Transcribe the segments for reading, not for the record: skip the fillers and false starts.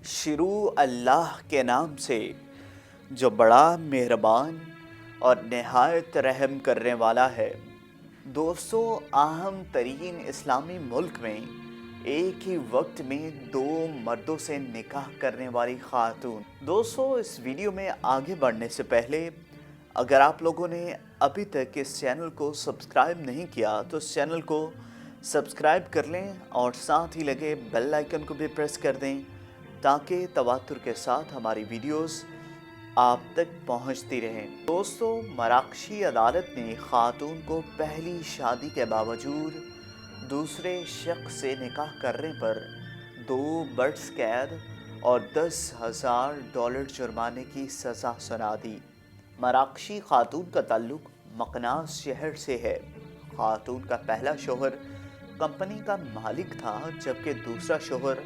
شروع اللہ کے نام سے جو بڑا مہربان اور نہایت رحم کرنے والا ہے۔ دوستو، اہم ترین اسلامی ملک میں ایک ہی وقت میں دو مردوں سے نکاح کرنے والی خاتون۔ دوستو، اس ویڈیو میں آگے بڑھنے سے پہلے اگر آپ لوگوں نے ابھی تک اس چینل کو سبسکرائب نہیں کیا تو اس چینل کو سبسکرائب کر لیں اور ساتھ ہی لگے بیل آئیکن کو بھی پریس کر دیں تاکہ تواتر کے ساتھ ہماری ویڈیوز آپ تک پہنچتی رہیں۔ دوستو، مراکشی عدالت نے خاتون کو پہلی شادی کے باوجود دوسرے شخص سے نکاح کرنے پر 2 برس قید اور $10,000 جرمانے کی سزا سنا دی۔ مراکشی خاتون کا تعلق مکناس شہر سے ہے۔ خاتون کا پہلا شوہر کمپنی کا مالک تھا جبکہ دوسرا شوہر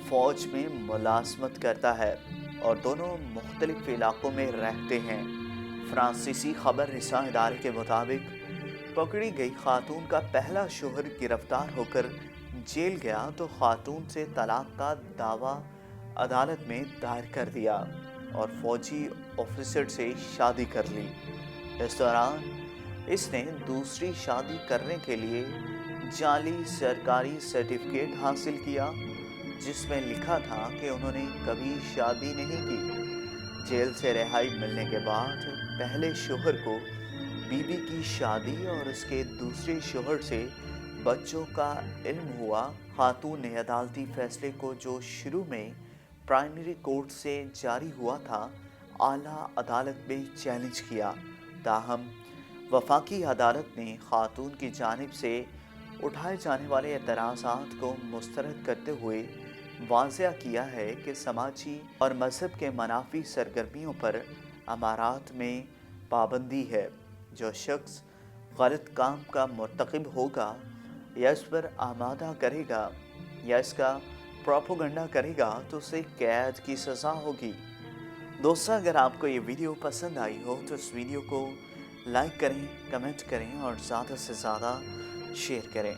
فوج میں ملازمت کرتا ہے اور دونوں مختلف علاقوں میں رہتے ہیں۔ فرانسیسی خبر رساں ادارے کے مطابق پکڑی گئی خاتون کا پہلا شوہر گرفتار ہو کر جیل گیا تو خاتون سے طلاق کا دعویٰ عدالت میں دائر کر دیا اور فوجی آفیسر سے شادی کر لی۔ اس دوران اس نے دوسری شادی کرنے کے لیے جعلی سرکاری سرٹیفکیٹ حاصل کیا جس میں لکھا تھا کہ انہوں نے کبھی شادی نہیں کی۔ جیل سے رہائی ملنے کے بعد پہلے شوہر کو بیوی کی شادی اور اس کے دوسرے شوہر سے بچوں کا علم ہوا۔ خاتون نے عدالتی فیصلے کو جو شروع میں پرائمری کورٹ سے جاری ہوا تھا اعلیٰ عدالت میں چیلنج کیا، تاہم وفاقی عدالت نے خاتون کی جانب سے اٹھائے جانے والے اعتراضات کو مسترد کرتے ہوئے واضح کیا ہے کہ سماجی اور مذہب کے منافی سرگرمیوں پر امارات میں پابندی ہے۔ جو شخص غلط کام کا مرتکب ہوگا یا اس پر آمادہ کرے گا یا اس کا پروپیگنڈا کرے گا تو اسے قید کی سزا ہوگی۔ دوستو، اگر آپ کو یہ ویڈیو پسند آئی ہو تو اس ویڈیو کو لائک کریں، کمنٹ کریں اور زیادہ سے زیادہ شیئر کریں۔